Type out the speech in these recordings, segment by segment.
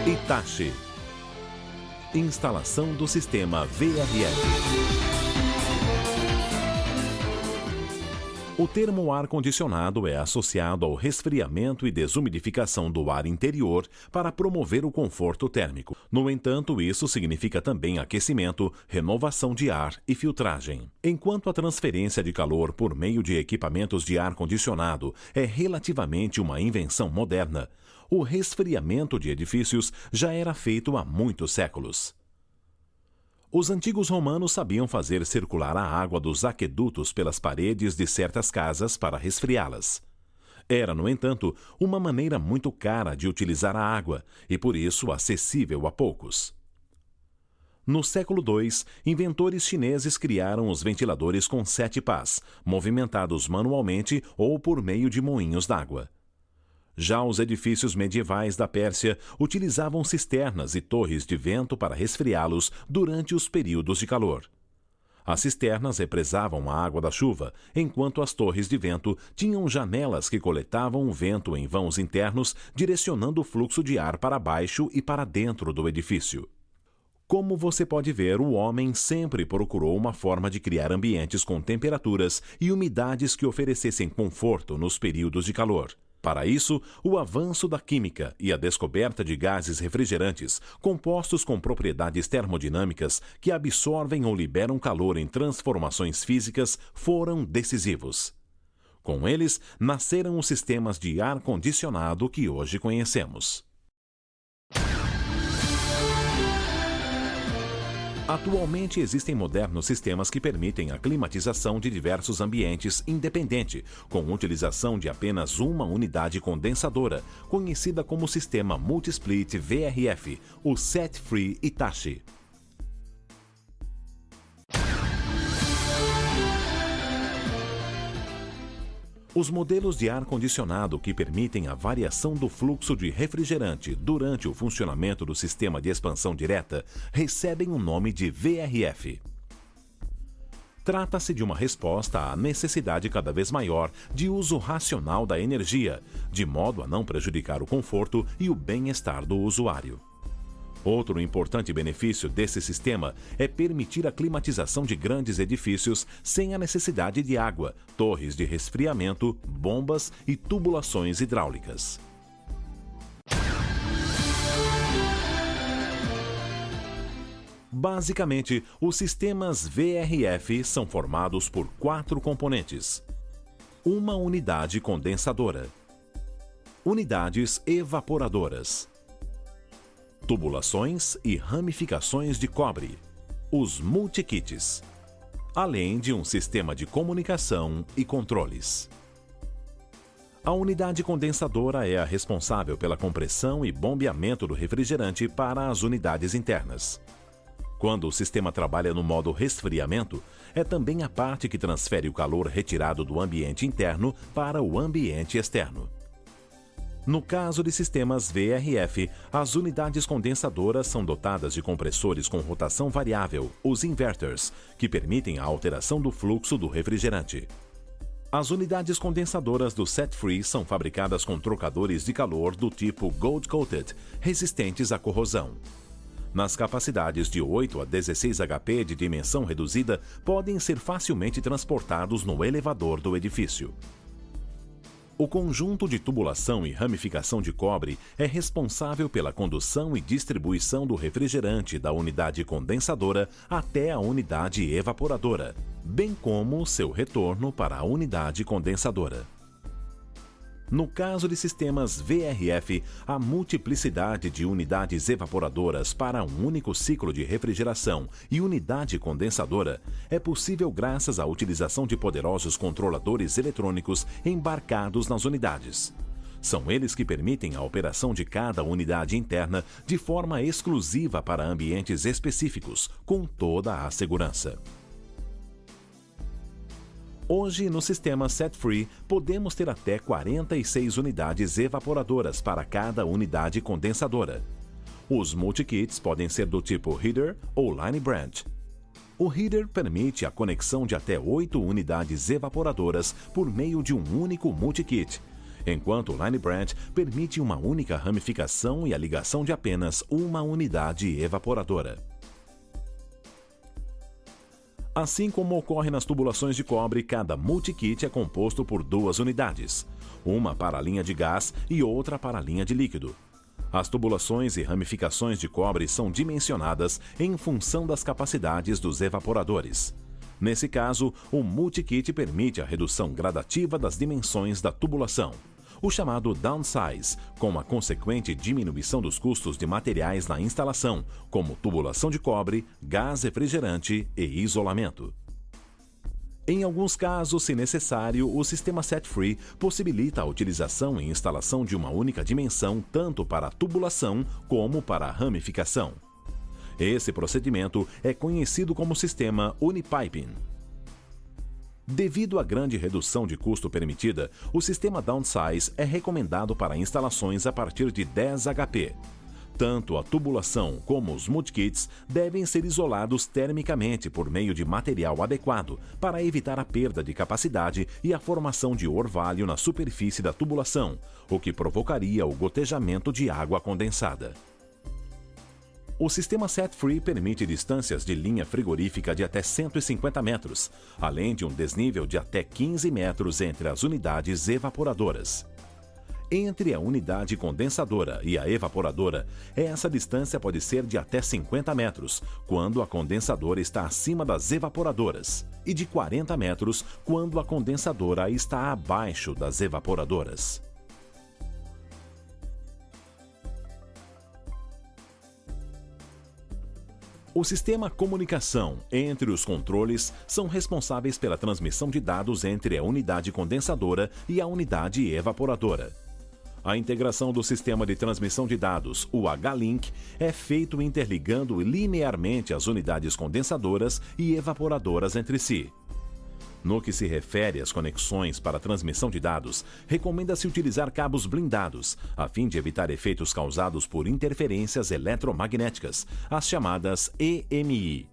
Hitachi. Instalação do sistema VRF. O termo ar-condicionado é associado ao resfriamento e desumidificação do ar interior para promover o conforto térmico. No entanto, isso significa também aquecimento, renovação de ar e filtragem. Enquanto a transferência de calor por meio de equipamentos de ar-condicionado é relativamente uma invenção moderna, o resfriamento de edifícios já era feito há muitos séculos. Os antigos romanos sabiam fazer circular a água dos aquedutos pelas paredes de certas casas para resfriá-las. Era, no entanto, uma maneira muito cara de utilizar a água e, por isso, acessível a poucos. No século II, inventores chineses criaram os ventiladores com 7 pás, movimentados manualmente ou por meio de moinhos d'água. Já os edifícios medievais da Pérsia utilizavam cisternas e torres de vento para resfriá-los durante os períodos de calor. As cisternas represavam a água da chuva, enquanto as torres de vento tinham janelas que coletavam o vento em vãos internos, direcionando o fluxo de ar para baixo e para dentro do edifício. Como você pode ver, o homem sempre procurou uma forma de criar ambientes com temperaturas e umidades que oferecessem conforto nos períodos de calor. Para isso, o avanço da química e a descoberta de gases refrigerantes, compostos com propriedades termodinâmicas que absorvem ou liberam calor em transformações físicas, foram decisivos. Com eles, nasceram os sistemas de ar-condicionado que hoje conhecemos. Atualmente existem modernos sistemas que permitem a climatização de diversos ambientes independente, com utilização de apenas uma unidade condensadora, conhecida como Sistema Multisplit VRF, o Set Free Hitachi. Os modelos de ar-condicionado que permitem a variação do fluxo de refrigerante durante o funcionamento do sistema de expansão direta recebem o nome de VRF. Trata-se de uma resposta à necessidade cada vez maior de uso racional da energia, de modo a não prejudicar o conforto e o bem-estar do usuário. Outro importante benefício desse sistema é permitir a climatização de grandes edifícios sem a necessidade de água, torres de resfriamento, bombas e tubulações hidráulicas. Basicamente, os sistemas VRF são formados por 4 componentes. Uma unidade condensadora. Unidades evaporadoras. Tubulações e ramificações de cobre, os multikits, além de um sistema de comunicação e controles. A unidade condensadora é a responsável pela compressão e bombeamento do refrigerante para as unidades internas. Quando o sistema trabalha no modo resfriamento, é também a parte que transfere o calor retirado do ambiente interno para o ambiente externo. No caso de sistemas VRF, as unidades condensadoras são dotadas de compressores com rotação variável, os inverters, que permitem a alteração do fluxo do refrigerante. As unidades condensadoras do Set Free são fabricadas com trocadores de calor do tipo Gold Coated, resistentes à corrosão. Nas capacidades de 8 a 16 HP de dimensão reduzida, podem ser facilmente transportados no elevador do edifício. O conjunto de tubulação e ramificação de cobre é responsável pela condução e distribuição do refrigerante da unidade condensadora até a unidade evaporadora, bem como seu retorno para a unidade condensadora. No caso de sistemas VRF, a multiplicidade de unidades evaporadoras para um único ciclo de refrigeração e unidade condensadora é possível graças à utilização de poderosos controladores eletrônicos embarcados nas unidades. São eles que permitem a operação de cada unidade interna de forma exclusiva para ambientes específicos, com toda a segurança. Hoje, no sistema Set Free, podemos ter até 46 unidades evaporadoras para cada unidade condensadora. Os multikits podem ser do tipo Heater ou Line Branch. O Heater permite a conexão de até 8 unidades evaporadoras por meio de um único multikit, enquanto o Line Branch permite uma única ramificação e a ligação de apenas uma unidade evaporadora. Assim como ocorre nas tubulações de cobre, cada multikit é composto por duas unidades, uma para a linha de gás e outra para a linha de líquido. As tubulações e ramificações de cobre são dimensionadas em função das capacidades dos evaporadores. Nesse caso, o multikit permite a redução gradativa das dimensões da tubulação, o chamado downsize, com a consequente diminuição dos custos de materiais na instalação, como tubulação de cobre, gás refrigerante e isolamento. Em alguns casos, se necessário, o sistema set-free possibilita a utilização e instalação de uma única dimensão tanto para a tubulação como para a ramificação. Esse procedimento é conhecido como sistema Unipiping. Devido à grande redução de custo permitida, o sistema downsize é recomendado para instalações a partir de 10 HP. Tanto a tubulação como os multikits devem ser isolados termicamente por meio de material adequado para evitar a perda de capacidade e a formação de orvalho na superfície da tubulação, o que provocaria o gotejamento de água condensada. O sistema set-free permite distâncias de linha frigorífica de até 150 metros, além de um desnível de até 15 metros entre as unidades evaporadoras. Entre a unidade condensadora e a evaporadora, essa distância pode ser de até 50 metros, quando a condensadora está acima das evaporadoras, e de 40 metros, quando a condensadora está abaixo das evaporadoras. O sistema comunicação entre os controles são responsáveis pela transmissão de dados entre a unidade condensadora e a unidade evaporadora. A integração do sistema de transmissão de dados, o H-Link, é feito interligando linearmente as unidades condensadoras e evaporadoras entre si. No que se refere às conexões para transmissão de dados, recomenda-se utilizar cabos blindados, a fim de evitar efeitos causados por interferências eletromagnéticas, as chamadas EMI.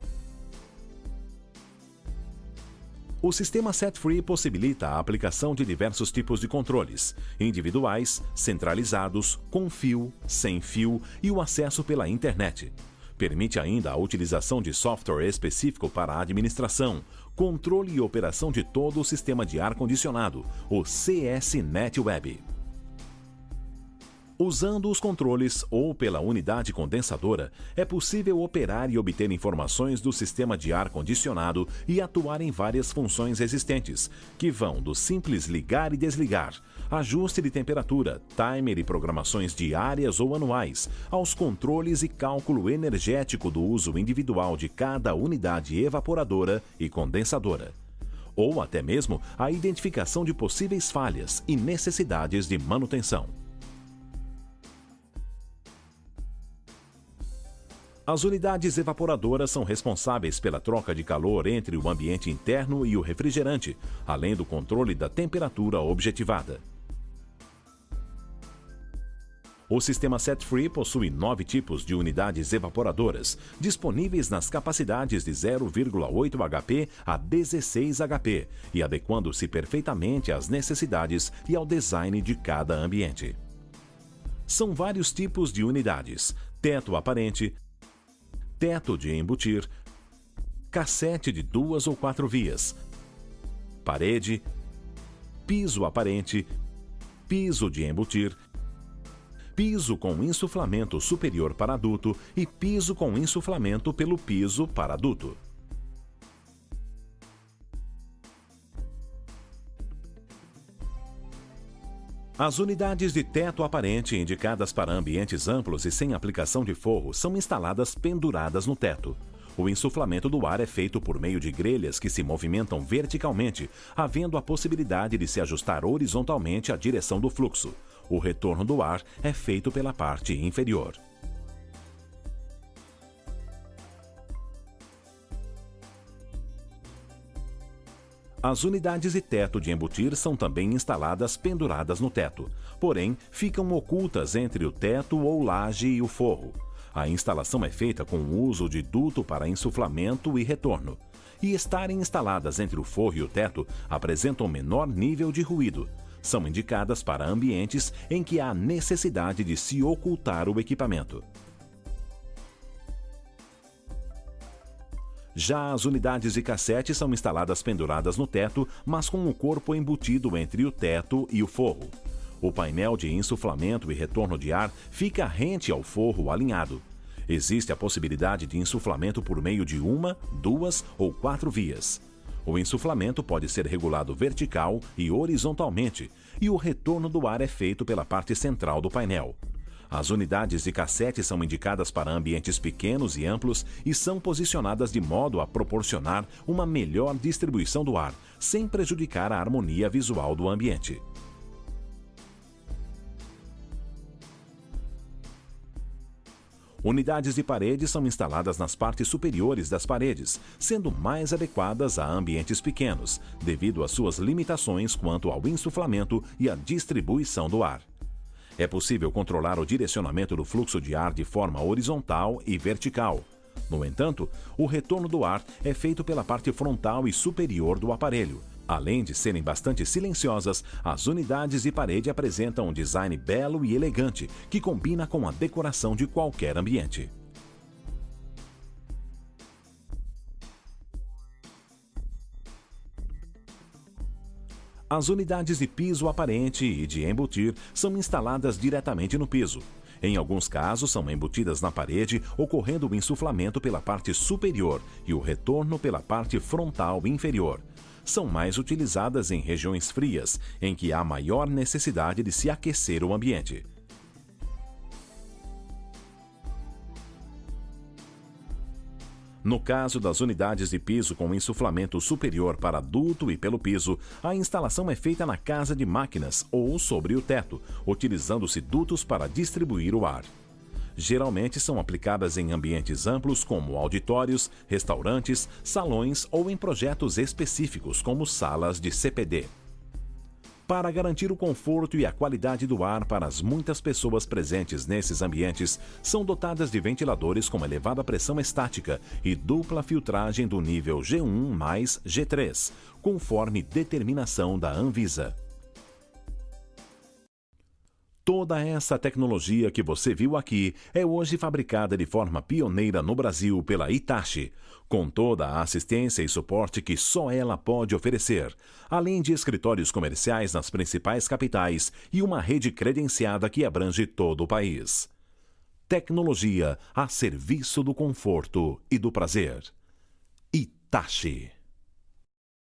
O sistema set-free possibilita a aplicação de diversos tipos de controles, individuais, centralizados, com fio, sem fio e o acesso pela internet. Permite ainda a utilização de software específico para a administração, controle e operação de todo o sistema de ar-condicionado, o CS-NET Web. Usando os controles ou pela unidade condensadora, é possível operar e obter informações do sistema de ar-condicionado e atuar em várias funções existentes, que vão do simples ligar e desligar, ajuste de temperatura, timer e programações diárias ou anuais, aos controles e cálculo energético do uso individual de cada unidade evaporadora e condensadora, ou até mesmo a identificação de possíveis falhas e necessidades de manutenção. As unidades evaporadoras são responsáveis pela troca de calor entre o ambiente interno e o refrigerante, além do controle da temperatura objetivada. O sistema set-free possui 9 tipos de unidades evaporadoras, disponíveis nas capacidades de 0,8 HP a 16 HP e adequando-se perfeitamente às necessidades e ao design de cada ambiente. São vários tipos de unidades: teto aparente, teto de embutir, cassete de 2 ou 4 vias, parede, piso aparente, piso de embutir, piso com insuflamento superior para duto e piso com insuflamento pelo piso para duto. As unidades de teto aparente indicadas para ambientes amplos e sem aplicação de forro são instaladas penduradas no teto. O insuflamento do ar é feito por meio de grelhas que se movimentam verticalmente, havendo a possibilidade de se ajustar horizontalmente à direção do fluxo. O retorno do ar é feito pela parte inferior. As unidades de teto de embutir são também instaladas penduradas no teto, porém ficam ocultas entre o teto ou laje e o forro. A instalação é feita com o uso de duto para insuflamento e retorno. E estarem instaladas entre o forro e o teto apresentam menor nível de ruído. são indicadas para ambientes em que há necessidade de se ocultar o equipamento. Já as unidades de cassete são instaladas penduradas no teto, mas com o corpo embutido entre o teto e o forro. O painel de insuflamento e retorno de ar fica rente ao forro alinhado. Existe a possibilidade de insuflamento por meio de 1, 2 ou 4 vias. O insuflamento pode ser regulado vertical e horizontalmente, e o retorno do ar é feito pela parte central do painel. As unidades de cassete são indicadas para ambientes pequenos e amplos e são posicionadas de modo a proporcionar uma melhor distribuição do ar, sem prejudicar a harmonia visual do ambiente. Unidades de parede são instaladas nas partes superiores das paredes, sendo mais adequadas a ambientes pequenos, devido às suas limitações quanto ao insuflamento e à distribuição do ar. É possível controlar o direcionamento do fluxo de ar de forma horizontal e vertical. No entanto, o retorno do ar é feito pela parte frontal e superior do aparelho. Além de serem bastante silenciosas, as unidades de parede apresentam um design belo e elegante, que combina com a decoração de qualquer ambiente. As unidades de piso aparente e de embutir são instaladas diretamente no piso. Em alguns casos, são embutidas na parede, ocorrendo o insuflamento pela parte superior e o retorno pela parte frontal inferior. São mais utilizadas em regiões frias, em que há maior necessidade de se aquecer o ambiente. No caso das unidades de piso com insuflamento superior para duto e pelo piso, a instalação é feita na casa de máquinas ou sobre o teto, utilizando-se dutos para distribuir o ar. Geralmente são aplicadas em ambientes amplos como auditórios, restaurantes, salões ou em projetos específicos como salas de CPD. Para garantir o conforto e a qualidade do ar para as muitas pessoas presentes nesses ambientes, são dotadas de ventiladores com elevada pressão estática e dupla filtragem do nível G1 mais G3, conforme determinação da Anvisa. Toda essa tecnologia que você viu aqui é hoje fabricada de forma pioneira no Brasil pela Hitachi, com toda a assistência e suporte que só ela pode oferecer, além de escritórios comerciais nas principais capitais e uma rede credenciada que abrange todo o país. Tecnologia a serviço do conforto e do prazer. Hitachi.